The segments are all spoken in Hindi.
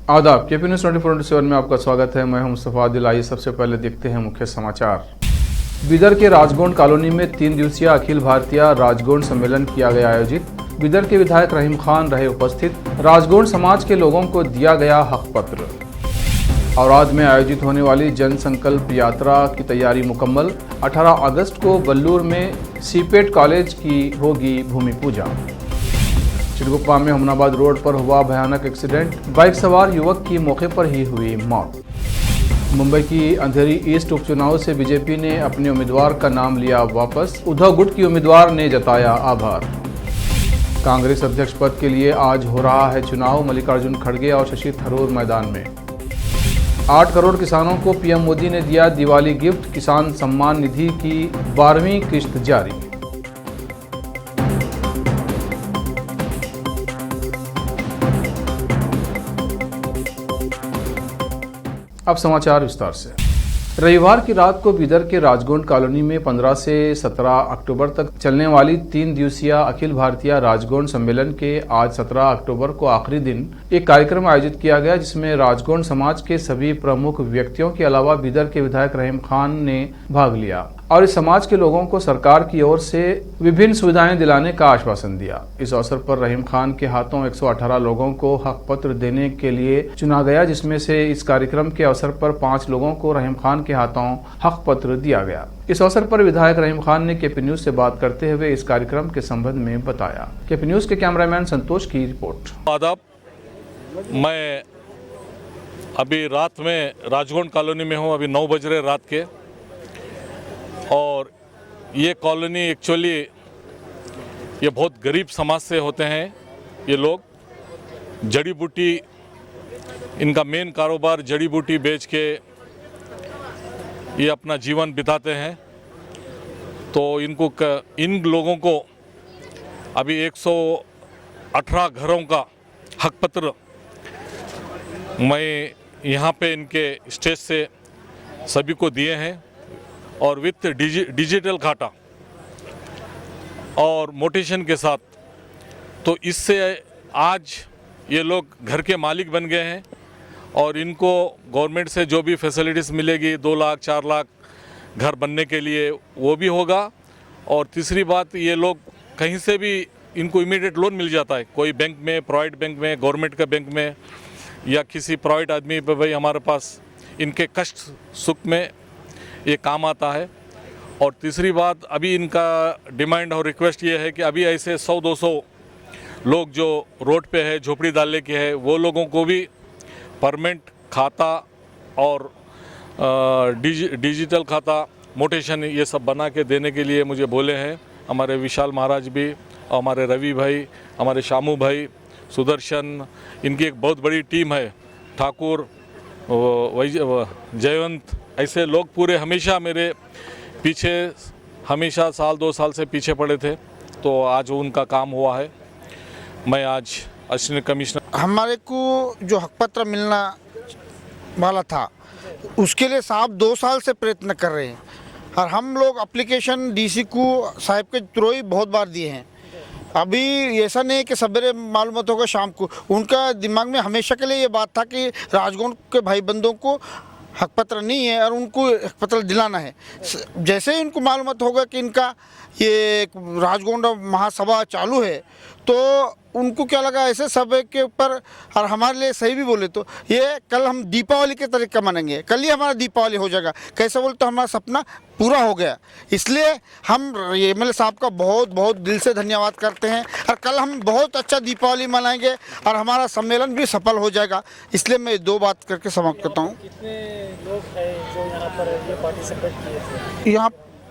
आदाब, केपी न्यूज़ 24/7 में आपका स्वागत है। मैं हूं मुस्तफा आदिल। आइए सबसे पहले देखते हैं मुख्य समाचार। बिदर के राजगोंड कॉलोनी में 3 दिवसीय अखिल भारतीय राजगोंड सम्मेलन किया गया आयोजित। बिदर के विधायक रहीम खान रहे उपस्थित। राजगोंड समाज के लोगों को दिया गया हक पत्र। औराद में आयोजित होने वाली जन संकल्प यात्रा की तैयारी मुकम्मल। 18 अगस्त को बल्लूर में सीपेट कॉलेज की होगी भूमि पूजा। चिड़गुप्पा में हमनाबाद रोड पर हुआ भयानक एक्सीडेंट, बाइक सवार युवक की मौके पर ही हुई मौत। मुंबई की अंधेरी ईस्ट उपचुनाव से बीजेपी ने अपने उम्मीदवार का नाम लिया वापस। उद्धव गुट की उम्मीदवार ने जताया आभार। कांग्रेस अध्यक्ष पद के लिए आज हो रहा है चुनाव। मल्लिकार्जुन खड़गे और शशि थरूर मैदान में। 8 करोड़ किसानों को पीएम मोदी ने दिया दिवाली गिफ्ट। किसान सम्मान निधि की 12वीं किश्त जारी। अब समाचार विस्तार से। रविवार की रात को बिदर के राजगोंड कॉलोनी में 15 से 17 अक्टूबर तक चलने वाली 3 दिवसीय अखिल भारतीय राजगोंड सम्मेलन के आज 17 अक्टूबर को आखिरी दिन एक कार्यक्रम आयोजित किया गया, जिसमें राजगोंड समाज के सभी प्रमुख व्यक्तियों के अलावा बिदर के विधायक रहीम खान ने भाग लिया और इस समाज के लोगों को सरकार की ओर से विभिन्न सुविधाएं दिलाने का आश्वासन दिया। इस अवसर पर रहीम खान के हाथों 118 लोगों को हक पत्र देने के लिए चुना गया, जिसमें से इस कार्यक्रम के अवसर पर 5 लोगों को रहीम खान के हाथों हक पत्र दिया गया। इस अवसर पर विधायक रहीम खान ने केपी न्यूज से बात करते हुए इस कार्यक्रम के संबंध में बताया। केपी न्यूज के कैमरामैन संतोष की रिपोर्ट। आदाब, मैं अभी रात में राजगोंड कॉलोनी में हूँ। अभी 9 बज रहे रात के। और ये कॉलोनी एक्चुअली ये बहुत गरीब समाज से होते हैं। ये लोग जड़ी बूटी, इनका मेन कारोबार जड़ी बूटी बेच के ये अपना जीवन बिताते हैं। तो इन लोगों को अभी 118 घरों का हक पत्र मैं यहाँ पे इनके स्टेज से सभी को दिए हैं और विथ डिजिटल खाता और मोटेशन के साथ। तो इससे आज ये लोग घर के मालिक बन गए हैं और इनको गवर्नमेंट से जो भी फैसिलिटीज़ मिलेगी 2 लाख 4 लाख घर बनने के लिए वो भी होगा। और तीसरी बात, ये लोग कहीं से भी इनको इमीडिएट लोन मिल जाता है, कोई बैंक में, प्राइवेट बैंक में, गवर्नमेंट के बैंक में या किसी प्राइवेट आदमी पे भाई हमारे पास इनके कष्ट सुख में ये काम आता है। और तीसरी बात, अभी इनका डिमांड और रिक्वेस्ट ये है कि अभी ऐसे 100-200 लोग जो रोड पे है, झोपड़ी डालने के है, वो लोगों को भी परमानेंट खाता और डिजिटल खाता, मोटेशन ये सब बना के देने के लिए मुझे बोले हैं हमारे विशाल महाराज भी, हमारे रवि भाई, हमारे शामू भाई, सुदर्शन। इनकी एक बहुत बड़ी टीम है, ठाकुर, जयवंत, ऐसे लोग पूरे हमेशा मेरे पीछे, हमेशा 1-2 साल से पीछे पड़े थे। तो आज उनका काम हुआ है। मैं आज असिस्टेंट कमिश्नर, हमारे को जो हक पत्र मिलना वाला था उसके लिए साहब 2 साल से प्रयत्न कर रहे हैं और हम लोग एप्लीकेशन डीसी को साहब के थ्रू ही बहुत बार दिए हैं। अभी ऐसा नहीं कि सवेरे मालूमात होगा शाम को। उनका दिमाग में हमेशा के लिए ये बात था कि राजगोंड के भाई बंदों को हक पत्र नहीं है और उनको हक पत्र दिलाना है। जैसे ही उनको मालूमात होगा कि इनका ये राजगोंड महासभा चालू है तो उनको क्या लगा, ऐसे सभा के ऊपर, और हमारे लिए सही भी बोले तो ये कल हम दीपावली के तरीके मनाएंगे। कल ही हमारा दीपावली हो जाएगा। कैसे बोले तो हमारा सपना पूरा हो गया। इसलिए हम एमएलए साहब का बहुत बहुत दिल से धन्यवाद करते हैं और कल हम बहुत अच्छा दीपावली मनाएंगे और हमारा सम्मेलन भी सफल हो जाएगा। इसलिए मैं 2 बात करके समाप्त करता हूँ। कितने लोग हैं जो यहाँ पर ये पार्टिसिपेट किए थे?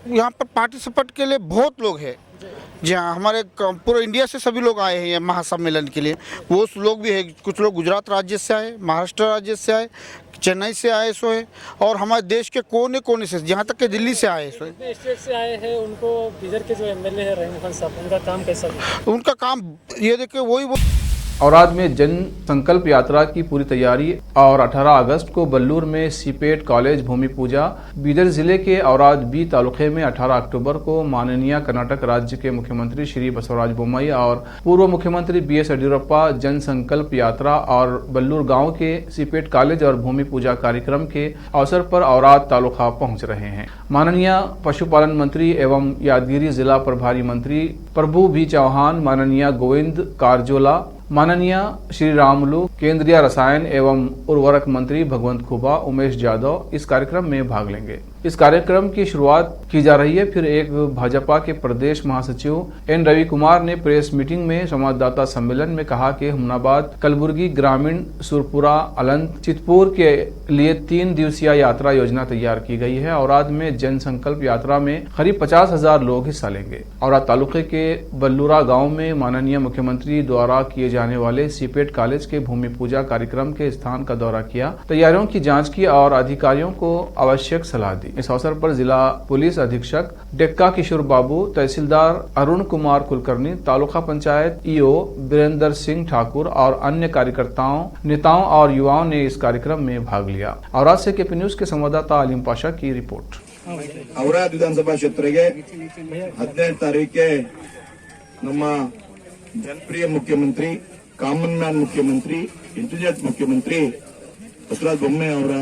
यहाँ पर पार्टिसिपेट के लिए बहुत लोग हैं। जी हाँ, हमारे पूरे इंडिया से सभी लोग आए हैं ये महासम्मेलन के लिए। वो लोग भी है, कुछ लोग गुजरात राज्य से आए, महाराष्ट्र राज्य से आए, चेन्नई से आए सो है और हमारे देश के कोने कोने से, यहाँ तक कि दिल्ली से आए सो है। कितने स्टेट से आए हैं? उनको बिदर के जो एमएलए है रहीम खान साहब, उनका काम कैसा है? उनका काम ये देखिए, वही औराद में जन संकल्प यात्रा की पूरी तैयारी और 18 अगस्त को बल्लूर में सीपेट कॉलेज भूमि पूजा। बीदर जिले के औराद बी तालुके में 18 अक्टूबर को माननीय कर्नाटक राज्य के मुख्यमंत्री श्री बसवराज बोम्मई और पूर्व मुख्यमंत्री BS येडियुरप्पा जन संकल्प यात्रा और बल्लूर गांव के सीपेट कॉलेज और भूमि पूजा कार्यक्रम के अवसर पर औराद तालुका पहुंच रहे हैं। माननीय पशुपालन मंत्री एवं यादगिरी जिला प्रभारी मंत्री प्रभु बी चौहान, माननीय गोविंद कारजोला, माननीय श्री रामुलु, केंद्रीय रसायन एवं उर्वरक मंत्री भगवंत खुबा, उमेश यादव इस कार्यक्रम में भाग लेंगे। इस कार्यक्रम की शुरुआत की जा रही है। फिर एक भाजपा के प्रदेश महासचिव N रवि कुमार ने प्रेस मीटिंग में संवाददाता सम्मेलन में कहा कि हुमनाबाद, कलबुर्गी, ग्रामीण, सुरपुरा, अलंत, चितपुर के लिए 3 दिवसीय यात्रा योजना तैयार की गई है। औराद में जन संकल्प यात्रा में करीब 50,000 लोग हिस्सा लेंगे। औराद तालुके के बल्लूरा गांव में माननीय मुख्यमंत्री द्वारा किए जाने वाले सीपेट कॉलेज के भूमि पूजा कार्यक्रम के स्थान का दौरा किया, तैयारियों की जांच की और अधिकारियों को आवश्यक सलाह दी। इस अवसर पर जिला पुलिस अधीक्षक डेक्का किशोर बाबू, तहसीलदार अरुण कुमार कुलकर्णी, तालुका पंचायत EO बीरेंद्र सिंह ठाकुर और अन्य कार्यकर्ताओं, नेताओं और युवाओं ने इस कार्यक्रम में भाग लिया। औराद से KP न्यूज के संवाददाता अलीम पाशा की रिपोर्ट। औराद विधानसभा क्षेत्र के 15 तारीखे ನಮ್ಮ ಜನಪ್ರಿಯ ಮುಖ್ಯಮಂತ್ರಿ, ಕಾಮನ್ ಮ್ಯಾನ್ ಮುಖ್ಯಮಂತ್ರಿ, ಇಂಟೆಲಿಜೆಂಟ್ ಮುಖ್ಯಮಂತ್ರಿ ಬಸವರಾಜ ಬೊಮ್ಮಾಯಿ ಅವರ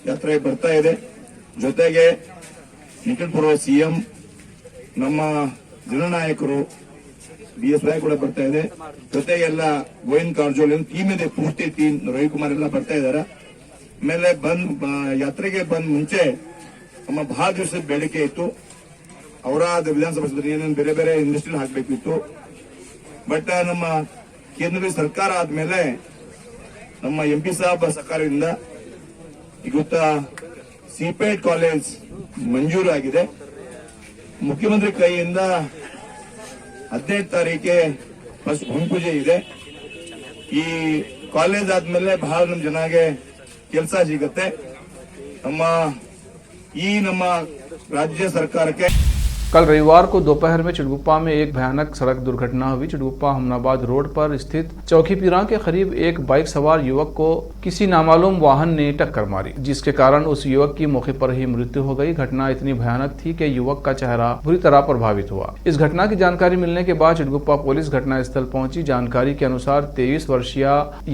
ಯಾತ್ರೆ ಬರ್ತಾ ಇದೆ. ಜೊತೆಗೆ ನಿಕಟ ಪೂರ್ವ CM ನಮ್ಮ ಜನನಾಯಕರು BS ರಾಯ್ ಕೂಡ ಬರ್ತಾ ಇದೆ. ಜೊತೆಗೆ ಎಲ್ಲ ಗೋವಿಂದ್ ಕಾರಜೋಳ ಟೀಮ್ ಇದೆ, ಪೂರ್ತಿ ಟೀಮ್, ರವಿಕುಮಾರ್ ಎಲ್ಲ ಬರ್ತಾ ಇದ್ದಾರೆ. ಆಮೇಲೆ ಯಾತ್ರೆಗೆ ಬಂದ ಮುಂಚೆ ನಮ್ಮ ಬಹಳ ದಿವಸದ ಬೇಡಿಕೆ ಇತ್ತು, औराद विधानसभा क्षेत्र ಏನೇನು ಬೇರೆ ಬೇರೆ ಇಂಡಸ್ಟ್ರಿಯಲ್ ಹಾಕಬೇಕಿತ್ತು. ಬಟ್ ನಮ್ಮ ಕೇಂದ್ರ ಸರ್ಕಾರ ಆದ್ಮೇಲೆ ನಮ್ಮ MP ಸಾಹೇಬ್ ಸರ್ಕಾರದಿಂದ ಇವತ್ತ ಸಿಪೇಟ್ ಕಾಲೇಜ್ ಮಂಜೂರು ಆಗಿದೆ. ಮುಖ್ಯಮಂತ್ರಿ ಕೈಯಿಂದ 15 ತಾರೀಕಿಗೆ ಫಸ್ಟ್ ಭೂಮಿ ಪೂಜೆ ಇದೆ. ಈ ಕಾಲೇಜ್ ಆದ್ಮೇಲೆ ಬಹಳ ನಮ್ಮ ಜನಗೆ ಕೆಲಸ ಸಿಗುತ್ತೆ. ನಮ್ಮ राज्य सरकार के कल रविवार को दोपहर में चिड़गुप्पा में एक भयानक सड़क दुर्घटना हुई। चिड़गुप्पा हमनाबाद रोड पर स्थित चौकीपीरा के करीब एक बाइक सवार युवक को किसी नामालूम वाहन ने टक्कर मारी, जिसके कारण उस युवक की मौके पर ही मृत्यु हो गई। घटना इतनी भयानक थी कि युवक का चेहरा बुरी तरह प्रभावित हुआ। इस घटना की जानकारी मिलने के बाद चिड़गुप्पा पुलिस घटनास्थल पहुंची। जानकारी के अनुसार 23 वर्षीय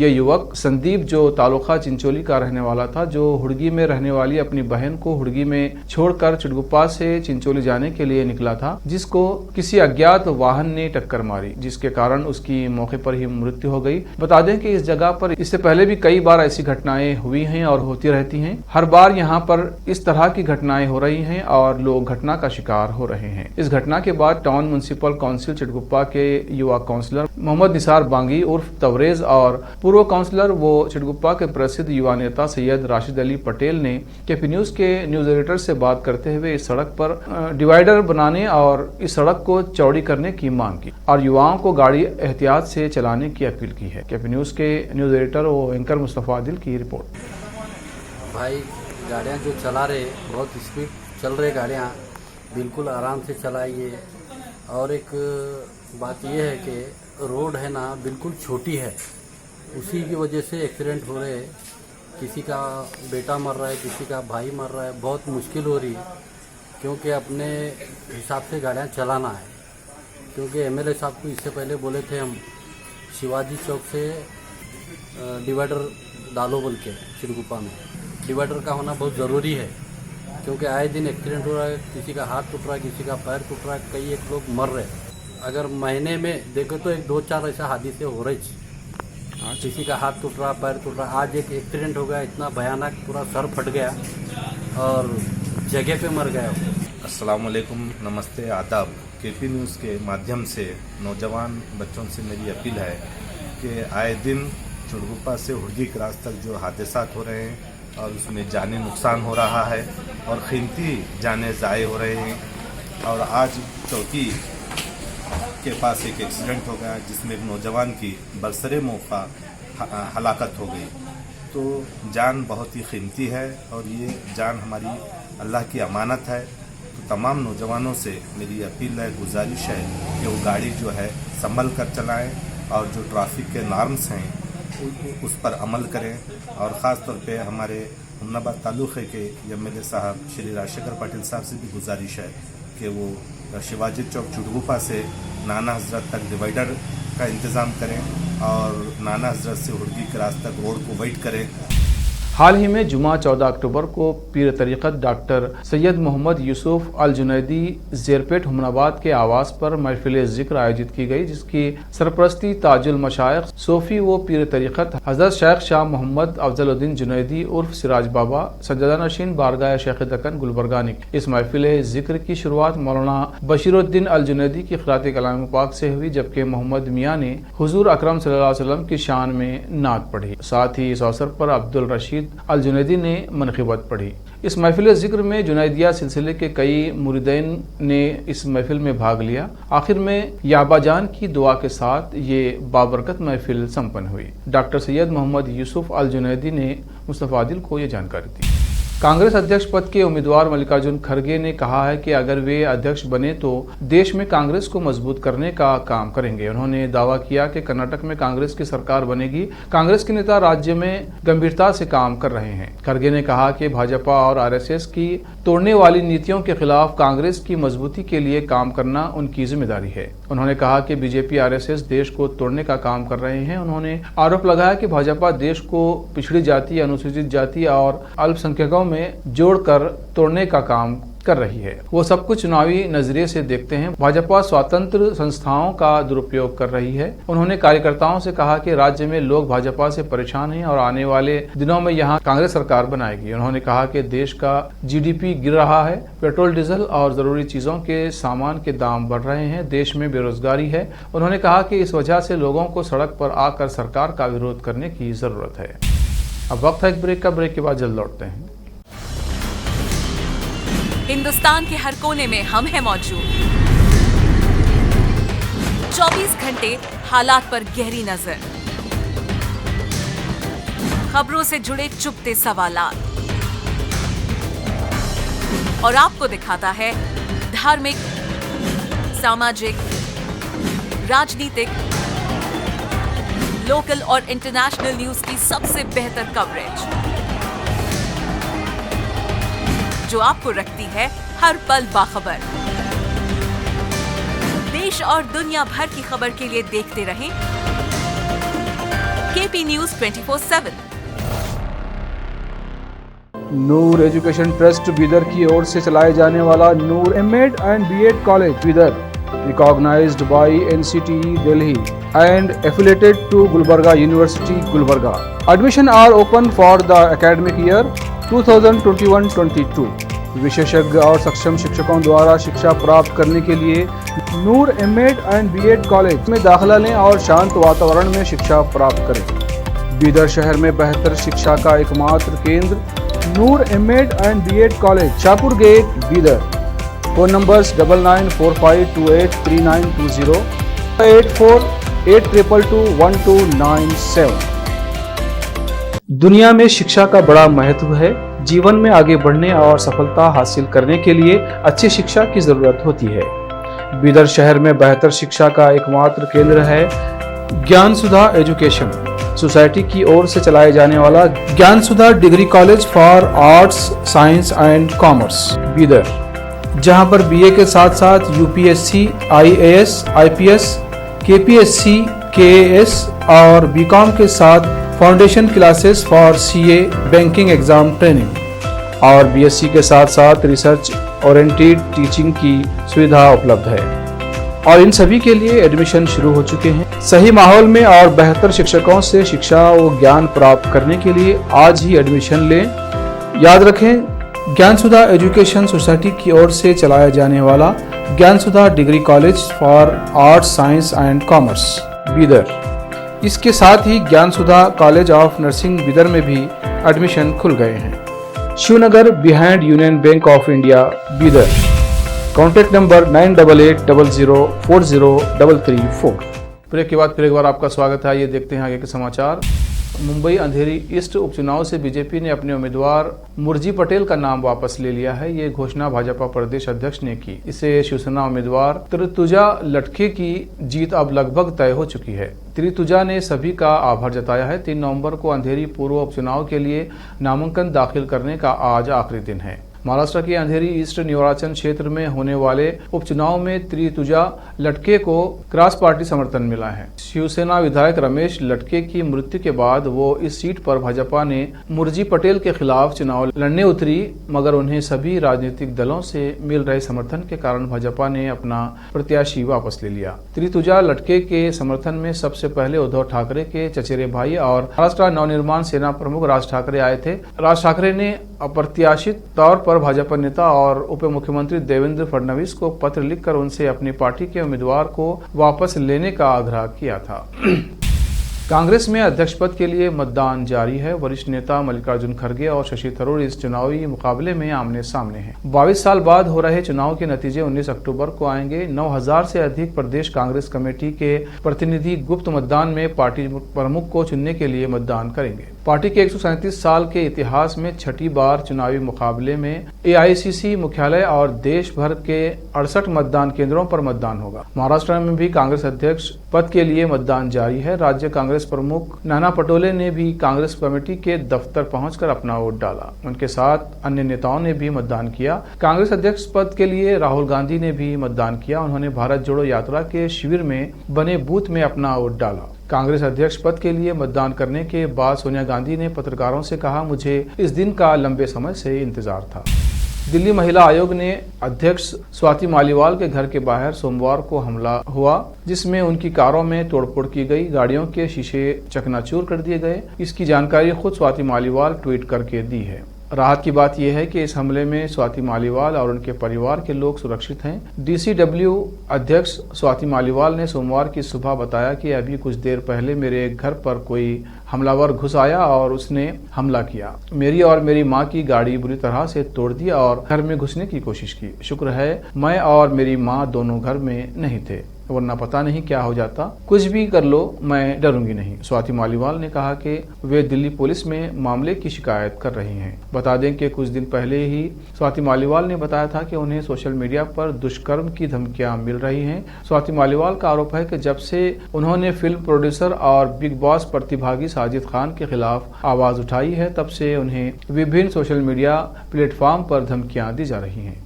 यह युवक संदीप, जो तालुका चिंचोली का रहने वाला था, जो हुड़गी में रहने वाली अपनी बहन को हुड़गी में छोड़कर चिड़गुप्पा से चिंचोली जाने के लिए निकला था, जिसको किसी अज्ञात वाहन ने टक्कर मारी, जिसके कारण उसकी मौके पर ही मृत्यु हो गई। बता दें कि इस जगह पर इससे पहले भी कई बार ऐसी घटनाएं हुई हैं और होती रहती हैं। हर बार यहां पर इस तरह की घटनाएं हो रही हैं और लोग घटना का शिकार हो रहे हैं। इस घटना के बाद टाउन म्युनिसिपल काउंसिल चिड़गुप्पा के युवा काउंसलर मोहम्मद निसार बांगी उर्फ तवरेज और पूर्व काउंसलर वो चिड़गुप्पा के प्रसिद्ध युवा नेता सैयद राशिद अली पटेल ने KP न्यूज के न्यूज एडिटर से बात करते हुए इस सड़क पर डिवाइडर बनाने और इस सड़क को चौड़ी करने की मांग की और युवाओं को गाड़ी एहतियात से चलाने की अपील की है। KP न्यूज के न्यूज एडिटर व एंकर मुस्तफा आदिल की रिपोर्ट। भाई गाड़ियाँ जो चला रहे, बहुत स्पीड चल रहे गाड़ियाँ, बिल्कुल आराम से चलाइए। और एक बात यह है कि रोड है ना बिल्कुल छोटी है, उसी की वजह से एक्सीडेंट हो रहे। किसी का बेटा मर रहा है, किसी का भाई मर रहा है, बहुत मुश्किल हो रही है। क्योंकि अपने हिसाब से गाड़ियाँ चलाना है। क्योंकि MLA साहब को इससे पहले बोले थे हम शिवाजी चौक से डिवाइडर डालो बोल के, चिड़गुप्पा में डिवाइडर का होना बहुत ज़रूरी है। क्योंकि आए दिन एक्सीडेंट हो रहा है, किसी का हाथ टूट रहा है, किसी का पैर टूट रहा है, कई एक लोग मर रहे हैं। अगर महीने में देखो तो 1-2-4 ऐसा हादसे हो रहे, किसी का हाथ टूट रहा, पैर टूट रहा। आज एक एक्सीडेंट हो गया, इतना भयानक, पूरा सर फट गया और जगह पे मर गया। अस्सलाम वालेकुम, नमस्ते, आदाब। KP न्यूज़ के माध्यम से नौजवान बच्चों से मेरी अपील है कि आए दिन चिड़गुप्पा से हुड़गी क्रॉस तक जो हादसा हो रहे हैं और उसमें जानी नुकसान हो रहा है और कीमती जाने ज़ाये हो रहे हैं। और आज चौकी के पास एक एक्सीडेंट हो गया जिसमें एक नौजवान की बरसरे मौका हलाकत हो गई। तो जान बहुत ही कीमती है और ये जान हमारी अल्लाह की अमानत है। तो तमाम नौजवानों से मेरी अपील है, गुजारिश है कि वो गाड़ी जो है संभल कर चलाएं और जो ट्रैफिक के नॉर्म्स हैं उस पर अमल करें। और ख़ास तौर पे हमारे हुमनाबाद तालुक़े के एमएलए साहब श्री राजशेखर पाटिल साहब से भी गुजारिश है कि वो शिवाजी चौक चुड़गुपा से नाना हजरत तक डिवाइडर का इंतज़ाम करें और नाना हजरत से हुड़गी क्रॉस तक रोड को वाइड करें। हाल ही में जुमा 14 अक्टूबर को पीर तरीक़त डॉक्टर सैयद मोहम्मद यूसुफ अल जुनैदी ज़ेरपेट हुमनाबाद के आवास पर महफिल ज़िक्र आयोजित की गई, जिसकी सरपरस्ती ताजुल मशाइख सोफ़ी व पीर तरीक़त हज़रत शेख शाह मोहम्मद अफजलुद्दीन जुनैदी उर्फ सिराज बाबा सज्जदा नशीन बारगाह शेख दक्कन गुलबर्गा ने। इस महफिल ज़िक्र की शुरुआत मौलाना बशीरुद्दीन अल जुनैदी की क़िरात कलाम पाक से हुई, जबकि मोहम्मद मियाँ ने हुज़ूर अकरम सल्लल्लाहु अलैहि वसल्लम की शान में नात पढ़ी। साथ ही इस अवसर पर अब्दुल रशीद अल जुनैदी ने मनक़िबत पढ़ी। इस महफिल ज़िक्र में जुनैदिया सिलसिले के कई मुरीदैन ने इस महफिल में भाग लिया। आखिर में याबाजान की दुआ के साथ ये बाबरकत महफिल संपन्न हुई। डॉक्टर सैयद मोहम्मद यूसुफ अल जुनैदी ने मुस्तफ़ा आदिल को ये जानकारी दी। कांग्रेस अध्यक्ष पद के उम्मीदवार मल्लिकार्जुन खड़गे ने कहा है कि अगर वे अध्यक्ष बने तो देश में कांग्रेस को मजबूत करने का काम करेंगे। उन्होंने दावा किया कि कर्नाटक में कांग्रेस की सरकार बनेगी। कांग्रेस के नेता राज्य में गंभीरता से काम कर रहे हैं। खड़गे ने कहा कि भाजपा और आरएसएस की तोड़ने वाली नीतियों के खिलाफ कांग्रेस की मजबूती के लिए काम करना उनकी जिम्मेदारी है। उन्होंने कहा कि बीजेपी आरएसएस देश को तोड़ने का काम कर रहे हैं। उन्होंने आरोप लगाया कि भाजपा देश को पिछड़ी जाति, अनुसूचित जाति और अल्पसंख्यकों में जोड़कर तोड़ने का काम कर रही है। वो सब कुछ चुनावी नजरिए से देखते हैं। भाजपा स्वतंत्र संस्थाओं का दुरुपयोग कर रही है। उन्होंने कार्यकर्ताओं से कहा कि राज्य में लोग भाजपा से परेशान हैं और आने वाले दिनों में यहाँ कांग्रेस सरकार बनाएगी। उन्होंने कहा कि देश का जीडीपी गिर रहा है, पेट्रोल, डीजल और जरूरी चीजों के सामान के दाम बढ़ रहे हैं, देश में बेरोजगारी है। उन्होंने कहा कि इस वजह से लोगों को सड़क पर आकर सरकार का विरोध करने की जरूरत है। अब वक्त है एक ब्रेक का। ब्रेक के बाद जल्द लौटते हैं। हिंदुस्तान के हर कोने में हम हैं मौजूद। 24 घंटे हालात पर गहरी नजर, खबरों से जुड़े चुपते सवालात और आपको दिखाता है धार्मिक, सामाजिक, राजनीतिक, लोकल और इंटरनेशनल न्यूज की सबसे बेहतर कवरेज, जो आपको रखती है हर पल बाखबर। देश और दुनिया भर की खबर के लिए देखते रहें KP news 24/7। Noor education trust Bidar की ओर से चलाए जाने वाला Noor MEd and BEd college Bidar, recognized by NCTE Delhi and affiliated to Gulbarga University, Gulbarga. Admission are open for the academic year 2021-22. विशेषज्ञ और सक्षम शिक्षकों द्वारा शिक्षा प्राप्त करने के लिए नूर एमएड एंड बीएड कॉलेज में दाखिला लें और शांत वातावरण में शिक्षा प्राप्त करें। बीदर शहर में बेहतर शिक्षा का एकमात्र केंद्र Noor MEd and BEd college, Shahpur gate, Bidar. Phone numbers 9945283920, 8482221297। दुनिया में शिक्षा का बड़ा महत्व है। जीवन में आगे बढ़ने और सफलता हासिल करने के लिए अच्छी शिक्षा की जरूरत होती है। बीदर शहर में बेहतर शिक्षा का एकमात्र केंद्र है ज्ञान सुधा एजुकेशन सोसाइटी की ओर से चलाए जाने वाला Gyan Sudha degree college for arts, science and commerce, Bidar, जहां पर बीए के साथ साथ UPSC, IAS, IPS, KPSC, KAS और बीकॉम के साथ foundation classes for CA, banking exam training और बीएससी के साथ साथ रिसर्च ओरिएंटेड टीचिंग की सुविधा उपलब्ध है और इन सभी के लिए एडमिशन शुरू हो चुके हैं। सही माहौल में और बेहतर शिक्षकों से शिक्षा व ज्ञान प्राप्त करने के लिए आज ही एडमिशन लें। याद रखें, ज्ञान सुधा एजुकेशन सोसाइटी की ओर से चलाया जाने वाला Gyan Sudha degree college for arts, science and commerce, Bidar. इसके साथ ही Gyan Sudha college of nursing Bidar में भी एडमिशन खुल गए हैं। Shivnagar behind Union Bank of India, Bidar. Contact number 9880040334। Break के बाद फिर एक बार आपका स्वागत है। ये देखते हैं आगे के समाचार। मुंबई अंधेरी ईस्ट उपचुनाव से बीजेपी ने अपने उम्मीदवार मुरजी पटेल का नाम वापस ले लिया है। ये घोषणा भाजपा प्रदेश अध्यक्ष ने की। इससे शिवसेना उम्मीदवार त्रितुजा लटके की जीत अब लगभग तय हो चुकी है। त्रितुजा ने सभी का आभार जताया है। 3 नवंबर को अंधेरी पूर्व उपचुनाव के लिए नामांकन दाखिल करने का आज आखिरी दिन है। महाराष्ट्र के अंधेरी ईस्ट निर्वाचन क्षेत्र में होने वाले उपचुनाव में त्रितुजा लटके को क्रॉस पार्टी समर्थन मिला है। शिवसेना विधायक रमेश लटके की मृत्यु के बाद वो इस सीट पर भाजपा ने मुरजी पटेल के खिलाफ चुनाव लड़ने उतरी, मगर उन्हें सभी राजनीतिक दलों से मिल रहे समर्थन के कारण भाजपा ने अपना प्रत्याशी वापस ले लिया। त्रितुजा लटके के समर्थन में सबसे पहले उद्धव ठाकरे के चचेरे भाई और महाराष्ट्र नवनिर्माण सेना प्रमुख राज ठाकरे आए थे। राज ठाकरे ने अप्रत्याशित तौर पर भाजपा नेता और उप मुख्यमंत्री देवेंद्र फडणवीस को पत्र लिखकर उनसे अपनी पार्टी के उम्मीदवार को वापस लेने का आग्रह किया था। कांग्रेस में अध्यक्ष पद के लिए मतदान जारी है। वरिष्ठ नेता मल्लिकार्जुन खड़गे और शशि थरूर इस चुनावी मुकाबले में आमने सामने हैं। 22 साल बाद हो रहे चुनाव के नतीजे 19 अक्टूबर को आएंगे। 9000 से अधिक प्रदेश कांग्रेस कमेटी के प्रतिनिधि गुप्त मतदान में पार्टी प्रमुख को चुनने के लिए मतदान करेंगे। पार्टी के 137 साल के इतिहास में छठी बार चुनावी मुकाबले में AICC मुख्यालय और देश भर के 68 मतदान केंद्रों पर मतदान होगा। महाराष्ट्र में भी कांग्रेस अध्यक्ष पद के लिए मतदान जारी है। राज्य कांग्रेस प्रमुख नाना पटोले ने भी कांग्रेस कमेटी के दफ्तर पहुंचकर अपना वोट डाला। उनके साथ अन्य नेताओं ने भी मतदान किया। कांग्रेस अध्यक्ष पद के लिए राहुल गांधी ने भी मतदान किया। उन्होंने भारत जोड़ो यात्रा के शिविर में बने बूथ में अपना वोट डाला। कांग्रेस अध्यक्ष पद के लिए मतदान करने के बाद सोनिया गांधी ने पत्रकारों से कहा, मुझे इस दिन का लंबे समय से इंतजार था। दिल्ली महिला आयोग ने अध्यक्ष स्वाति मालीवाल के घर के बाहर सोमवार को हमला हुआ, जिसमें उनकी कारों में तोड़फोड़ की गई, गाड़ियों के शीशे चकनाचूर कर दिए गए। इसकी जानकारी खुद स्वाति मालीवाल ट्वीट करके दी है। राहत की बात यह है कि इस हमले में स्वाति मालीवाल और उनके परिवार के लोग सुरक्षित हैं। DCW अध्यक्ष स्वाति मालीवाल ने सोमवार की सुबह बताया कि अभी कुछ देर पहले मेरे घर पर कोई हमलावर घुस आया और उसने हमला किया। मेरी और मेरी मां की गाड़ी बुरी तरह से तोड़ दिया और घर में घुसने की कोशिश की। शुक्र है मैं और मेरी मां दोनों घर में नहीं थे, वरना पता नहीं क्या हो जाता। कुछ भी कर लो, मैं डरूंगी नहीं। स्वाति मालीवाल ने कहा कि वे दिल्ली पुलिस में मामले की शिकायत कर रही हैं। बता दें कि कुछ दिन पहले ही स्वाति मालीवाल ने बताया था कि उन्हें सोशल मीडिया पर दुष्कर्म की धमकियां मिल रही हैं। स्वाति मालीवाल का आरोप है कि जब से उन्होंने फिल्म प्रोड्यूसर और बिग बॉस प्रतिभागी साजिद खान के खिलाफ आवाज उठाई है, तब से उन्हें विभिन्न सोशल मीडिया प्लेटफॉर्म पर धमकियां दी जा रही हैं।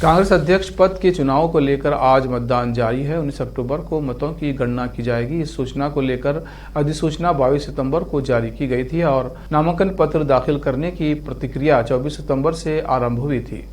कांग्रेस अध्यक्ष पद के चुनाव को लेकर आज मतदान जारी है। 19 अक्टूबर को मतों की गणना की जाएगी। इस सूचना को लेकर अधिसूचना 22 सितंबर को जारी की गई थी और नामांकन पत्र दाखिल करने की प्रक्रिया 24 सितंबर से आरंभ हुई थी,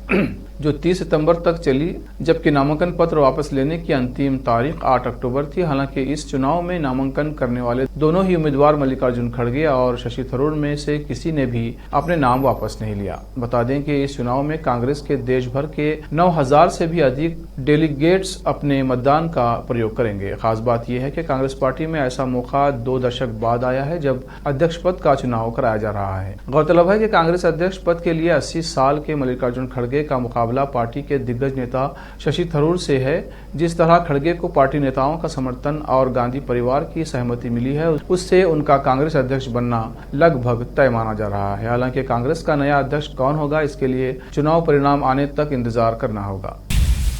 जो 30 सितंबर तक चली, जबकि नामांकन पत्र वापस लेने की अंतिम तारीख 8 अक्टूबर थी। हालांकि इस चुनाव में नामांकन करने वाले दोनों ही उम्मीदवार मल्लिकार्जुन खड़गे और शशि थरूर में से किसी ने भी अपने नाम वापस नहीं लिया। बता दें कि इस चुनाव में कांग्रेस के देश भर के 9000 से भी अधिक डेलीगेट्स अपने मतदान का प्रयोग करेंगे। खास बात यह है कि कांग्रेस पार्टी में ऐसा मौका 2 दशक बाद आया है जब अध्यक्ष पद का चुनाव कराया जा रहा है। गौरतलब है कि कांग्रेस अध्यक्ष पद के लिए 80 साल के मल्लिकार्जुन खड़गे का मुकाबला पार्टी के दिग्गज नेता शशि थरूर से है। जिस तरह खड़गे को पार्टी नेताओं का समर्थन और गांधी परिवार की सहमति मिली है, उससे उनका कांग्रेस अध्यक्ष बनना लगभग तय माना जा रहा है। हालांकि कांग्रेस का नया अध्यक्ष कौन होगा, इसके लिए चुनाव परिणाम आने तक इंतजार करना होगा।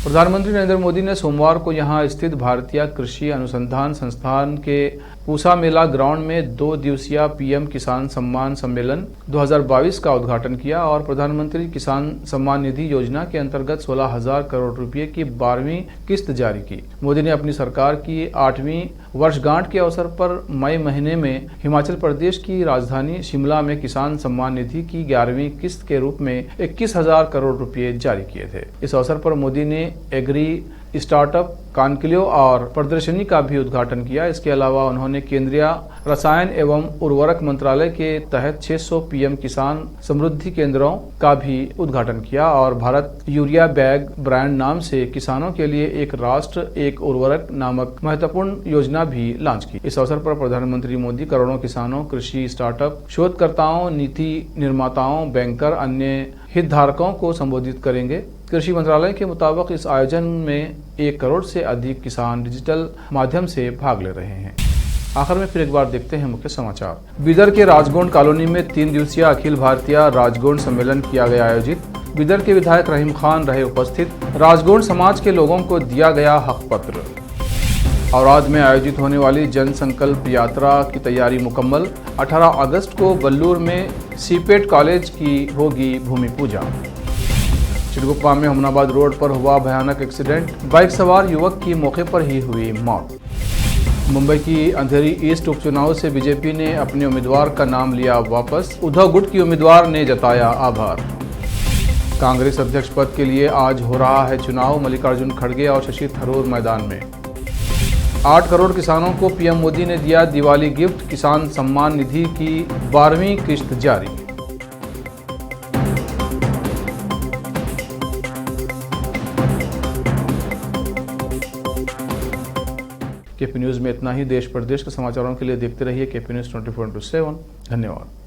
प्रधानमंत्री नरेंद्र मोदी ने सोमवार को यहां स्थित भारतीय कृषि अनुसंधान संस्थान के पूसा मेला ग्राउंड में 2 दिवसीय PM किसान सम्मान सम्मेलन 2022 का उद्घाटन किया और प्रधानमंत्री किसान सम्मान निधि योजना के अंतर्गत 16,000 करोड़ रुपए की 12वीं किस्त जारी की। मोदी ने अपनी सरकार की 8वीं वर्षगांठ के अवसर पर मई महीने में हिमाचल प्रदेश की राजधानी शिमला में किसान सम्मान निधि की 11वीं किस्त के रूप में 21,000 करोड़ रुपए जारी किए थे। इस अवसर पर मोदी ने एग्री स्टार्टअप कॉन्क्लेव और प्रदर्शनी का भी उद्घाटन किया। इसके अलावा उन्होंने केंद्रीय रसायन एवं उर्वरक मंत्रालय के तहत 600 PM किसान समृद्धि केंद्रों का भी उद्घाटन किया और भारत यूरिया बैग ब्रांड नाम से किसानों के लिए एक राष्ट्र एक उर्वरक नामक महत्वपूर्ण योजना भी लॉन्च की। इस अवसर पर प्रधानमंत्री मोदी करोड़ों किसानों, कृषि स्टार्टअप, शोधकर्ताओं, नीति निर्माताओं, बैंकर, अन्य हितधारकों को संबोधित करेंगे। कृषि मंत्रालय के मुताबिक इस आयोजन में 1 करोड़ से अधिक किसान डिजिटल माध्यम से भाग ले रहे हैं। आखिर में फिर एक बार देखते हैं मुख्य समाचार। बीदर के राजगोंड कॉलोनी में 3 दिवसीय अखिल भारतीय राजगोंड सम्मेलन किया गया आयोजित। बीदर के विधायक रहीम खान रहे उपस्थित। राजगोंड समाज के लोगों को दिया गया हक पत्र। औराद में आयोजित होने वाली जन संकल्प यात्रा की तैयारी मुकम्मल। 18 अगस्त को बल्लूर में सीपेट कॉलेज की होगी भूमि पूजा। चिड़गुप्पा में हुमनाबाद रोड पर हुआ भयानक एक्सीडेंट। बाइक सवार युवक की मौके पर ही हुई मौत। मुंबई की अंधेरी ईस्ट उपचुनाव से बीजेपी ने अपने उम्मीदवार का नाम लिया वापस। उद्धव गुट की उम्मीदवार ने जताया आभार। कांग्रेस अध्यक्ष पद के लिए आज हो रहा है चुनाव। मल्लिकार्जुन खड़गे और शशि थरूर मैदान में। 8 करोड़ किसानों को पीएम मोदी ने दिया दिवाली गिफ्ट। किसान सम्मान निधि की 12वीं किश्त जारी। केपी न्यूज़ में इतना ही। देश प्रदेश के समाचारों के लिए देखते रहिए केपी न्यूज़ 24/7। धन्यवाद।